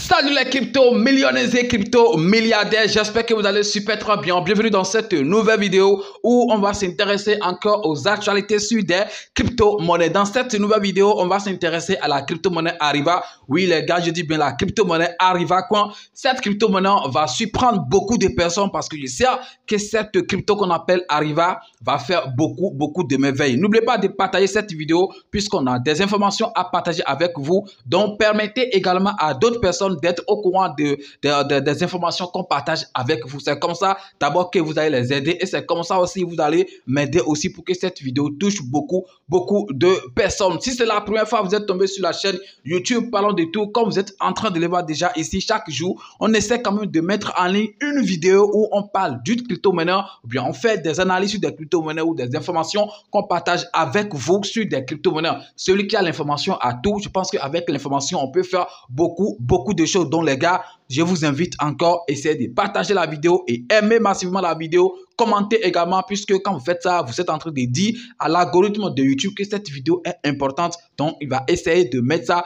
Salut les crypto millionnaires et crypto milliardaires, j'espère que vous allez super très bien. Bienvenue dans cette nouvelle vidéo où on va s'intéresser encore aux actualités sur des crypto-monnaies. Dans cette nouvelle vidéo, on va s'intéresser à la crypto-monnaie Ariva. Oui les gars, je dis bien la crypto-monnaie Ariva. Cette crypto-monnaie va surprendre beaucoup de personnes parce que je sais que cette crypto qu'on appelle Ariva va faire beaucoup de merveilles. N'oubliez pas de partager cette vidéo puisqu'on a des informations à partager avec vous. Donc permettez également à d'autres personnes d'être au courant des informations qu'on partage avec vous. C'est comme ça d'abord que vous allez les aider et c'est comme ça aussi vous allez m'aider aussi pour que cette vidéo touche beaucoup de personnes. Si c'est la première fois que vous êtes tombé sur la chaîne YouTube Parlons de tout, comme vous êtes en train de le voir déjà ici, chaque jour, on essaie quand même de mettre en ligne une vidéo où on parle d'une crypto-monnaie ou bien on fait des analyses sur des crypto-monnaies ou des informations qu'on partage avec vous sur des crypto-monnaies. Celui qui a l'information a tout. Je pense qu'avec l'information, on peut faire beaucoup de choses. Donc les gars, je vous invite encore à essayer de partager la vidéo et aimer massivement la vidéo. Commentez également puisque quand vous faites ça, vous êtes en train de dire à l'algorithme de YouTube que cette vidéo est importante. Donc il va essayer de mettre ça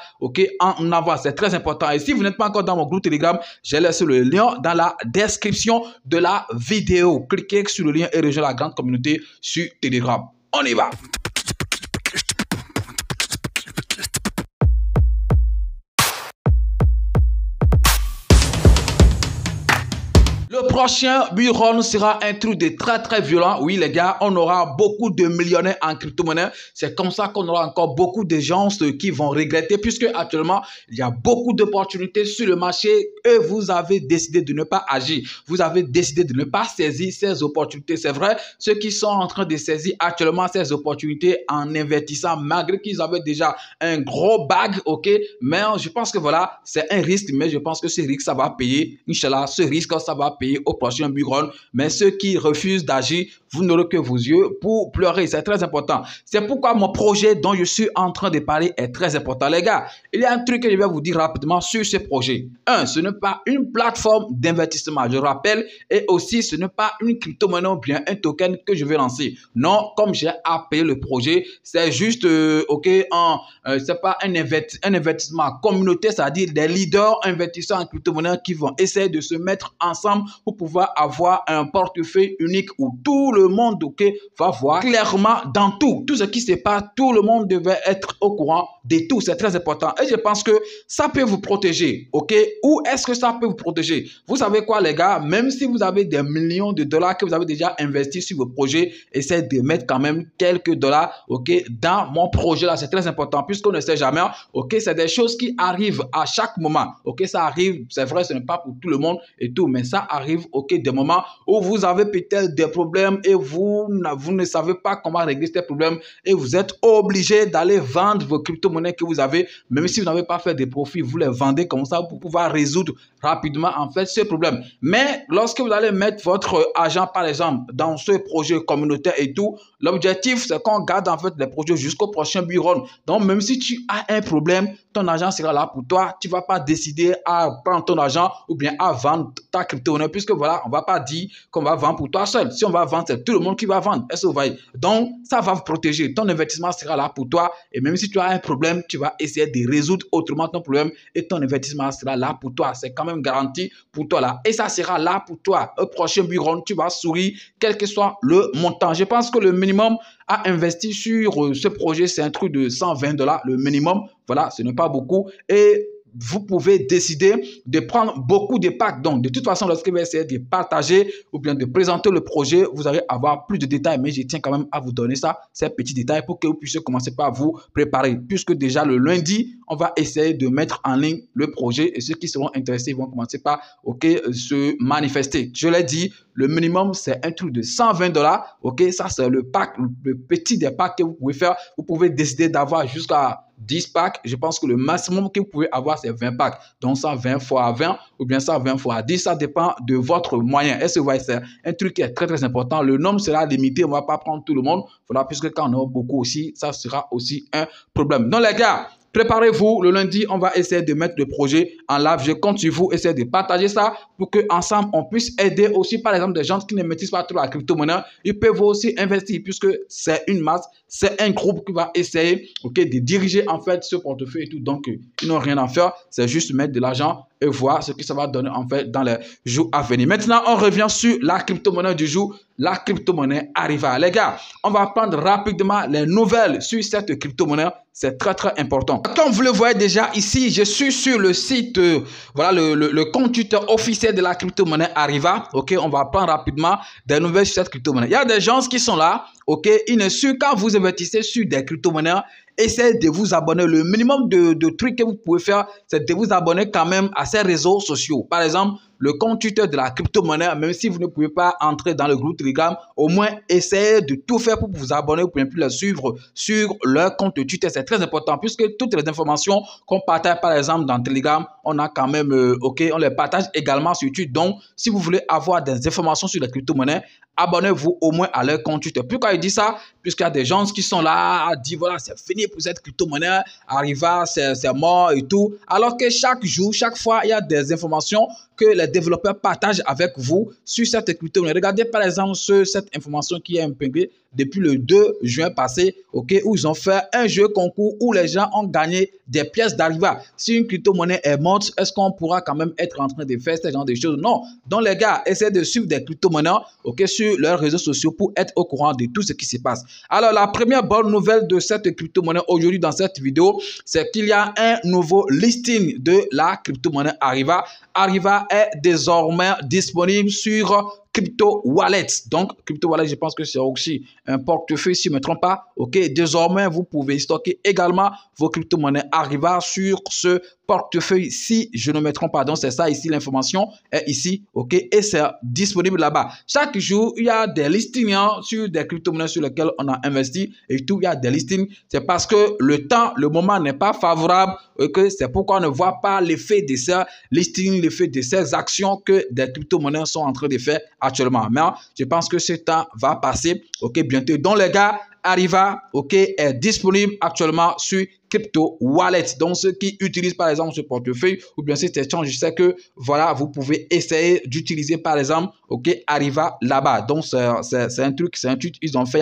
en avant. C'est très important. Et si vous n'êtes pas encore dans mon groupe Telegram, j'ai laissé le lien dans la description de la vidéo. Cliquez sur le lien et rejoignez la grande communauté sur Telegram. On y va! Le prochain bull run sera un truc de très violent. Oui les gars, on aura beaucoup de millionnaires en crypto-monnaie. C'est comme ça qu'on aura encore beaucoup de gens qui vont regretter puisque actuellement, il y a beaucoup d'opportunités sur le marché et vous avez décidé de ne pas agir. Vous avez décidé de ne pas saisir ces opportunités. C'est vrai, ceux qui sont en train de saisir actuellement ces opportunités en investissant malgré qu'ils avaient déjà un gros bag, mais je pense que voilà, c'est un risque, mais je pense que ce risque, ça va payer. Inch'Allah, ce risque, ça va payer au prochain bull run. Mais ceux qui refusent d'agir, vous n'aurez que vos yeux pour pleurer. C'est très important. C'est pourquoi mon projet dont je suis en train de parler est très important. Les gars, il y a un truc que je vais vous dire rapidement sur ce projet. Ce n'est pas une plateforme d'investissement, je rappelle, et aussi ce n'est pas une crypto-monnaie ou bien un token que je vais lancer. Non, comme j'ai appelé le projet, c'est juste, c'est pas un investissement communautaire, c'est-à-dire des leaders investisseurs en crypto-monnaie qui vont essayer de se mettre ensemble pour pouvoir avoir un portefeuille unique où tout le monde va voir clairement dans tout ce qui se passe. Tout le monde devait être au courant de tout. C'est très important. Et je pense que ça peut vous protéger. Où est-ce que ça peut vous protéger? Vous savez quoi les gars? Même si vous avez des millions de dollars que vous avez déjà investis sur vos projets, essayez de mettre quand même quelques dollars dans mon projet là. C'est très important puisqu'on ne sait jamais. C'est des choses qui arrivent à chaque moment. Ça arrive, c'est vrai, ce n'est pas pour tout le monde et tout, mais ça arrive des moments où vous avez peut-être des problèmes et vous ne savez pas comment régler ces problèmes et vous êtes obligé d'aller vendre vos crypto-monnaies que vous avez, même si vous n'avez pas fait de profit, vous les vendez comme ça pour pouvoir résoudre rapidement en fait ce problème. Mais lorsque vous allez mettre votre argent par exemple dans ce projet communautaire et tout, l'objectif c'est qu'on garde en fait les projets jusqu'au prochain bull run. Donc même si tu as un problème, ton argent sera là pour toi. Tu ne vas pas décider à prendre ton argent ou bien à vendre ta crypto-monnaie puisque voilà, on ne va pas dire qu'on va vendre pour toi seul. Si on va vendre, c'est tout le monde qui va vendre. Est-ce que vous voyez? Donc, ça va vous protéger. Ton investissement sera là pour toi et même si tu as un problème, tu vas essayer de résoudre autrement ton problème et ton investissement sera là pour toi. C'est quand même garanti pour toi là. Et ça sera là pour toi. Au prochain bull run, tu vas sourire quel que soit le montant. Je pense que le minimum à investir sur ce projet, c'est un truc de 120 $, le minimum. Voilà, ce n'est pas beaucoup. Et vous pouvez décider de prendre beaucoup de packs. Donc, de toute façon, lorsque vous essayez de partager ou bien de présenter le projet, vous allez avoir plus de détails. Mais je tiens quand même à vous donner ça, ces petits détails pour que vous puissiez commencer par vous préparer. Puisque déjà le lundi, on va essayer de mettre en ligne le projet et ceux qui seront intéressés vont commencer par se manifester. Je l'ai dit, le minimum, c'est un truc de 120 $. Ça, c'est le pack, le petit des packs que vous pouvez faire. Vous pouvez décider d'avoir jusqu'à 10 packs. Je pense que le maximum que vous pouvez avoir, c'est 20 packs. Donc, 120 fois 20 ou bien 120 fois 10, ça dépend de votre moyen. Est-ce que vous voyez, c'est un truc qui est très important. Le nombre sera limité. On ne va pas prendre tout le monde. Voilà, puisque quand on a beaucoup aussi, ça sera aussi un problème. Donc, les gars, Préparez-vous, le lundi, on va essayer de mettre le projet en live. Je compte sur vous, essayer de partager ça pour qu'ensemble, on puisse aider aussi, par exemple, des gens qui ne maîtrisent pas trop la crypto-monnaie. Ils peuvent aussi investir puisque c'est une masse, c'est un groupe qui va essayer de diriger en fait ce portefeuille et tout. Donc, ils n'ont rien à faire, c'est juste mettre de l'argent et voir ce que ça va donner en fait dans les jours à venir. Maintenant, on revient sur la crypto-monnaie du jour, la crypto-monnaie Ariva. Les gars, on va prendre rapidement les nouvelles sur cette crypto-monnaie. C'est très, très important. Comme vous le voyez déjà ici, je suis sur le site, voilà le compte Twitter officiel de la crypto-monnaie Ariva. Ok, on va prendre rapidement des nouvelles sur cette crypto-monnaie. Il y a des gens qui sont là. Ok, il est sûr quand vous investissez sur des crypto-monnaies, essayez de vous abonner. Le minimum de trucs que vous pouvez faire, c'est de vous abonner quand même à ces réseaux sociaux. Par exemple, le compte Twitter de la crypto-monnaie, même si vous ne pouvez pas entrer dans le groupe Telegram, au moins essayez de tout faire pour vous abonner. Vous pouvez plus les suivre sur leur compte Twitter. C'est très important puisque toutes les informations qu'on partage par exemple dans Telegram, on a quand même, on les partage également sur Twitter. Donc, si vous voulez avoir des informations sur les crypto-monnaies, abonnez-vous au moins à leur compte Twitter. Pourquoi il dit ça? Puisqu'il y a des gens qui sont là à dire voilà, c'est fini pour cette crypto-monnaie, Ariva, c'est mort et tout. Alors que chaque jour, chaque fois, il y a des informations que les développeurs partagent avec vous sur cette crypto-monnaie. Regardez par exemple cette information qui est imprimée depuis le 2 juin passé, où ils ont fait un jeu concours où les gens ont gagné des pièces d'Ariva. Si une crypto-monnaie est morte, est-ce qu'on pourra quand même être en train de faire ce genre de choses? Non. Donc les gars, essayez de suivre des crypto-monnaies sur leurs réseaux sociaux pour être au courant de tout ce qui se passe. Alors la première bonne nouvelle de cette crypto-monnaie aujourd'hui dans cette vidéo, c'est qu'il y a un nouveau listing de la crypto-monnaie Ariva. Ariva est désormais disponible sur Crypto Wallet. Donc, Crypto Wallet, je pense que c'est aussi un portefeuille, si je ne me trompe pas. Ok, désormais, vous pouvez stocker également vos crypto-monnaies Ariva sur ce portefeuille, si je ne me trompe pas. Donc, c'est ça ici, l'information est ici, ok, et c'est disponible là-bas. Chaque jour, il y a des listings sur des crypto-monnaies sur lesquelles on a investi et tout, il y a des listings. C'est parce que le moment n'est pas favorable, que c'est pourquoi on ne voit pas l'effet de ces listings, l'effet de ces actions que des crypto-monnaies sont en train de faire actuellement. Mais je pense que ce temps va passer, ok, bientôt. Donc, les gars, Ariva, ok, est disponible actuellement sur Crypto Wallet. Donc, ceux qui utilisent par exemple ce portefeuille ou bien cet échange, je sais que voilà, vous pouvez essayer d'utiliser par exemple, ok, Ariva là-bas. Donc, c'est un truc, ils ont fait il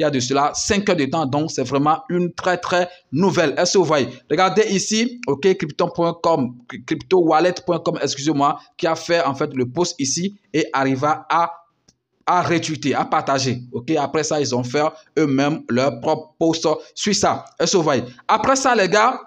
y a de cela 5 heures de temps. Donc, c'est vraiment une très, très nouvelle. Est-ce que vous voyez? Regardez ici, ok, crypto.com, cryptowallet.com, excusez-moi, qui a fait en fait le post ici et Ariva à retweeter, à partager. Ok, après ça, ils ont fait eux-mêmes leur propre post sur ça. Est-ce que vous voyez? Après ça, les gars,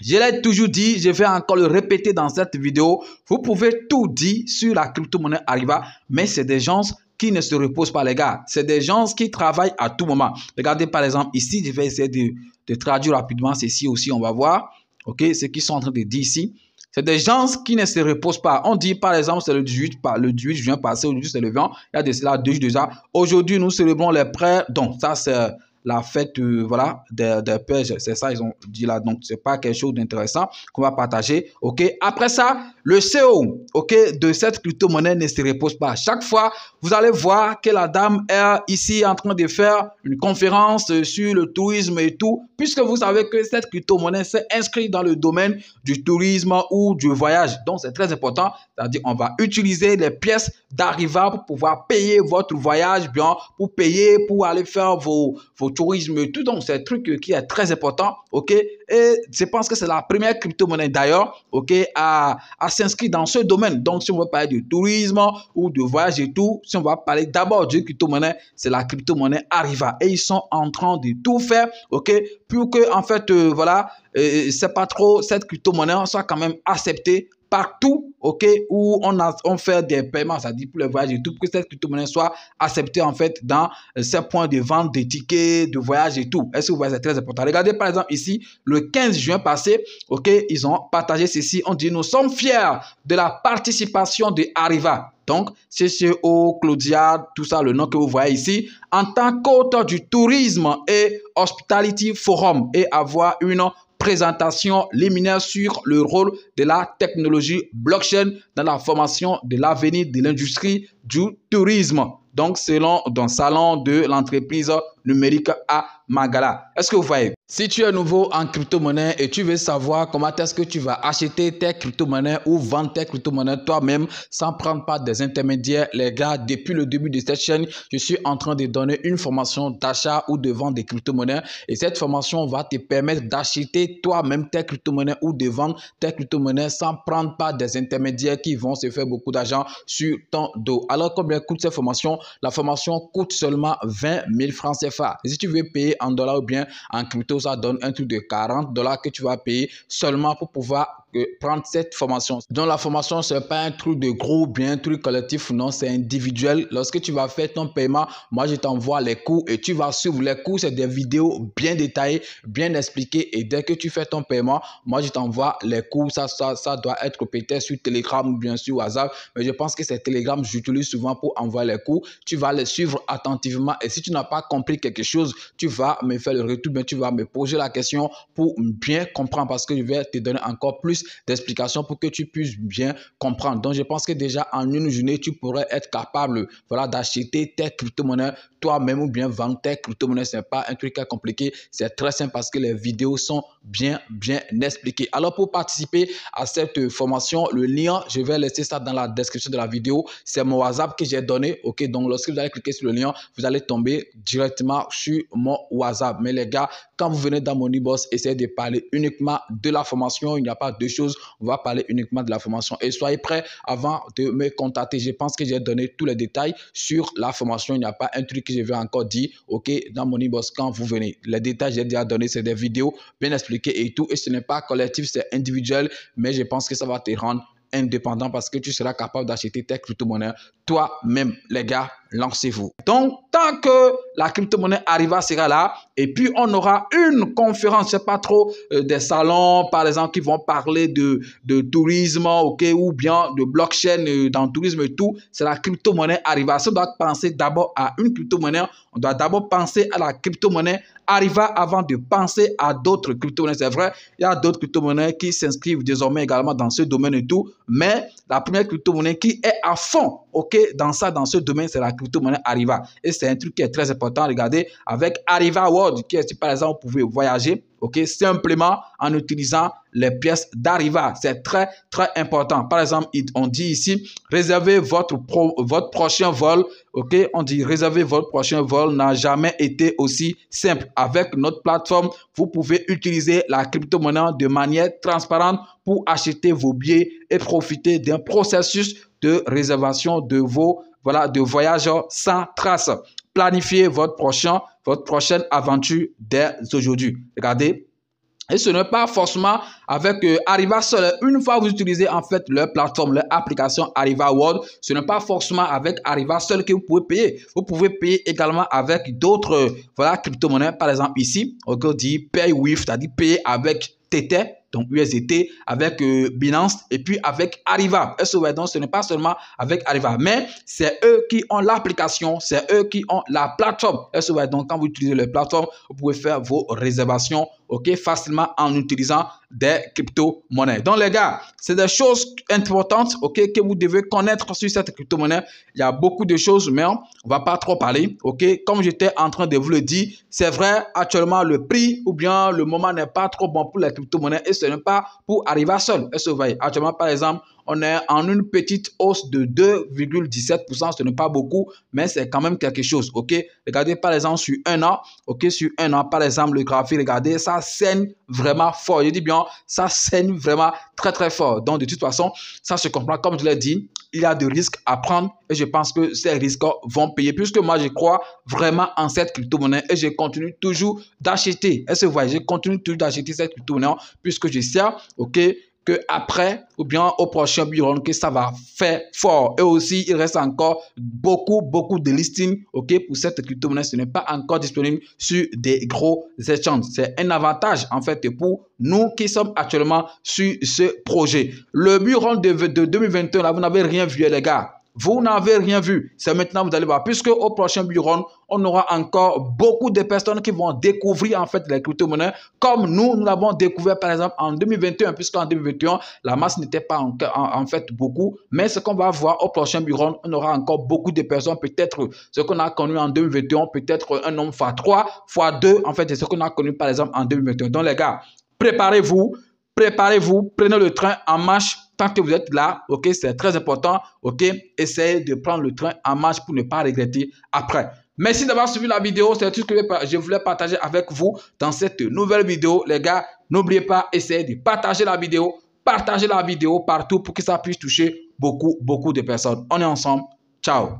je l'ai toujours dit, je vais encore le répéter dans cette vidéo. Vous pouvez tout dire sur la crypto-monnaie Ariva, mais c'est des gens qui ne se reposent pas, les gars. C'est des gens qui travaillent à tout moment. Regardez par exemple ici, je vais essayer de traduire rapidement ceci aussi, on va voir. Ok, ce qu'ils sont en train de dire ici. C'est des gens qui ne se reposent pas. On dit par exemple, c'est le 18 juin passé, aujourd'hui c'est le 20, il y a de cela 2 jours déjà. Aujourd'hui, nous célébrons les prêts. Donc, ça c'est la fête voilà, des pères, c'est ça ils ont dit là. Donc, c'est pas quelque chose d'intéressant qu'on va partager. Ok. Après ça, le CEO de cette crypto-monnaie ne se repose pas. Chaque fois, vous allez voir que la dame est ici en train de faire une conférence sur le tourisme et tout, puisque vous savez que cette crypto-monnaie s'est inscrite dans le domaine du tourisme ou du voyage. Donc, c'est très important. C'est-à-dire, on va utiliser les pièces d'Ariva pour pouvoir payer votre voyage, bien, pour payer, pour aller faire vos tourismes et tout. Donc, c'est un truc qui est très important, ok? Et je pense que c'est la première crypto-monnaie d'ailleurs, ok, à s'inscrire dans ce domaine. Donc, si on veut parler de tourisme ou de voyage et tout, si on va parler d'abord de crypto-monnaie, c'est la crypto-monnaie Ariva. Et ils sont en train de tout faire, ok, pour que, en fait, voilà, c'est pas trop, cette crypto-monnaie soit quand même acceptée partout, ok, où on fait des paiements, ça dit pour les voyages et tout, pour que cette crypto-monnaie soit acceptée en fait dans ces points de vente de tickets, de voyage et tout. Est-ce que vous voyez, c'est très important. Regardez par exemple ici, le 15 juin passé, ok, ils ont partagé ceci, on dit nous sommes fiers de la participation de Ariva. Donc, CCO, Claudia, tout ça, le nom que vous voyez ici, en tant qu'auteur du Tourisme et Hospitality Forum et avoir une présentation liminaire sur le rôle de la technologie blockchain dans la formation de l'avenir de l'industrie du tourisme. Donc, selon le salon de l'entreprise numérique à Magala. Est-ce que vous voyez? Si tu es nouveau en crypto-monnaie et tu veux savoir comment est-ce que tu vas acheter tes crypto-monnaies ou vendre tes crypto-monnaies toi-même sans prendre part des intermédiaires, les gars, depuis le début de cette chaîne, je suis en train de donner une formation d'achat ou de vente des crypto-monnaies et cette formation va te permettre d'acheter toi-même tes crypto-monnaies ou de vendre tes crypto-monnaies sans prendre part des intermédiaires qui vont se faire beaucoup d'argent sur ton dos. Alors, combien coûte cette formation? La formation coûte seulement 20 000 francs CFA. Et si tu veux payer en dollars ou bien en crypto, ça donne un truc de 40 $ que tu vas payer seulement pour pouvoir prendre cette formation. Donc la formation, ce n'est pas un truc de groupe, bien un truc collectif, non, c'est individuel. Lorsque tu vas faire ton paiement, moi je t'envoie les cours et tu vas suivre les cours. C'est des vidéos bien détaillées, bien expliquées et dès que tu fais ton paiement, moi je t'envoie les cours. Ça doit être peut-être sur Telegram ou bien sur WhatsApp, mais je pense que c'est Telegram que j'utilise souvent pour envoyer les cours. Tu vas les suivre attentivement et si tu n'as pas compris quelque chose, tu vas me faire le retour, mais tu vas me poser la question pour bien comprendre parce que je vais te donner encore plus d'explications pour que tu puisses bien comprendre. Donc, je pense que déjà en une journée, tu pourrais être capable d'acheter tes crypto-monnaies toi-même ou bien vendre tes crypto-monnaies. Ce n'est pas un truc compliqué, c'est très simple parce que les vidéos sont bien expliquées. Alors, pour participer à cette formation, le lien, je vais laisser ça dans la description de la vidéo. C'est mon WhatsApp que j'ai donné. Ok, donc lorsque vous allez cliquer sur le lien, vous allez tomber directement sur mon WhatsApp. Mais les gars, quand vous venez dans mon e-boss, essayez de parler uniquement de la formation. Il n'y a pas deux choses. On va parler uniquement de la formation. Et soyez prêts avant de me contacter. Je pense que j'ai donné tous les détails sur la formation. Il n'y a pas un truc que je vais encore dire. Ok, dans mon e-boss, quand vous venez. Les détails, j'ai déjà donné. C'est des vidéos bien expliquées et tout. Et ce n'est pas collectif, c'est individuel. Mais je pense que ça va te rendre indépendant parce que tu seras capable d'acheter tes crypto-monnaies toi-même. Les gars, lancez-vous. Donc, tant que la crypto-monnaie Arriva sera là, et puis on aura une conférence, je ne sais pas trop, des salons, par exemple, qui vont parler de tourisme, ok, ou bien de blockchain dans le tourisme et tout, c'est la crypto-monnaie Arriva. Si on doit penser d'abord à une crypto-monnaie, on doit d'abord penser à la crypto-monnaie Arriva avant de penser à d'autres crypto-monnaies. C'est vrai, il y a d'autres crypto-monnaies qui s'inscrivent désormais également dans ce domaine et tout, mais la première crypto-monnaie qui est à fond, ok, dans ce domaine, c'est la crypto-monnaie Arriva. Et c'est un truc qui est très important. Regardez, avec Arriva World, qui est, par exemple, vous pouvez voyager, ok, simplement en utilisant les pièces d'Arriva. C'est très important. Par exemple, on dit ici, réservez votre prochain vol. Ok, on dit réserver votre prochain vol n'a jamais été aussi simple. Avec notre plateforme, vous pouvez utiliser la crypto-monnaie de manière transparente pour acheter vos billets et profiter d'un processus de réservation de vos de voyage sans trace. Planifiez votre prochaine aventure dès aujourd'hui. Regardez. Et ce n'est pas forcément avec Arriva seul. Une fois que vous utilisez en fait leur plateforme, leur application Arriva World, ce n'est pas forcément avec Arriva seul que vous pouvez payer. Vous pouvez payer également avec d'autres crypto-monnaies. Par exemple ici, on dit Pay with, c'est-à-dire payer avec Tether, donc USDT, avec Binance et puis avec Arriva. Donc ce n'est pas seulement avec Arriva, mais c'est eux qui ont l'application, c'est eux qui ont la plateforme. Donc quand vous utilisez la plateforme, vous pouvez faire vos réservations facilement en utilisant des crypto-monnaies. Donc les gars, c'est des choses importantes que vous devez connaître sur cette crypto-monnaie. Il y a beaucoup de choses, mais on ne va pas trop parler. Comme j'étais en train de vous le dire, c'est vrai, actuellement le prix ou bien le moment n'est pas trop bon pour les crypto-monnaies et ce n'est pas pour arriver seul. Actuellement, par exemple, on est en une petite hausse de 2,17%. Ce n'est pas beaucoup, mais c'est quand même quelque chose. Regardez par exemple sur un an. Sur un an, par exemple, le graphique, regardez, ça saigne vraiment fort. Je dis bien, ça saigne vraiment très fort. Donc, de toute façon, ça se comprend. Comme je l'ai dit, il y a des risques à prendre et je pense que ces risques vont payer puisque moi, je crois vraiment en cette crypto-monnaie et je continue toujours d'acheter. Je continue toujours d'acheter cette crypto-monnaie puisque je sais, que après ou bien au prochain bureau que ça va faire fort. Et aussi, il reste encore beaucoup de listings pour cette crypto-monnaie. Ce n'est pas encore disponible sur des gros échanges. C'est un avantage en fait pour nous qui sommes actuellement sur ce projet. Le bureau de 2021, là, vous n'avez rien vu les gars. vous n'avez rien vu. C'est maintenant vous allez voir, puisque au prochain bureau, on aura encore beaucoup de personnes qui vont découvrir en fait les crypto-monnaies comme nous l'avons découvert par exemple en 2021, puisqu'en 2021, la masse n'était pas en fait beaucoup. Mais ce qu'on va voir au prochain bureau, on aura encore beaucoup de personnes, peut-être ce qu'on a connu en 2021, peut-être un nombre x3, x2, en fait, c'est ce qu'on a connu par exemple en 2021. Donc les gars, préparez-vous, prenez le train en marche tant que vous êtes là, ok, c'est très important, ok, essayez de prendre le train en marche pour ne pas regretter après. Merci d'avoir suivi la vidéo, c'est tout ce que je voulais partager avec vous dans cette nouvelle vidéo. Les gars, n'oubliez pas, essayez de partager la vidéo, partagez la vidéo partout pour que ça puisse toucher beaucoup de personnes. On est ensemble, ciao.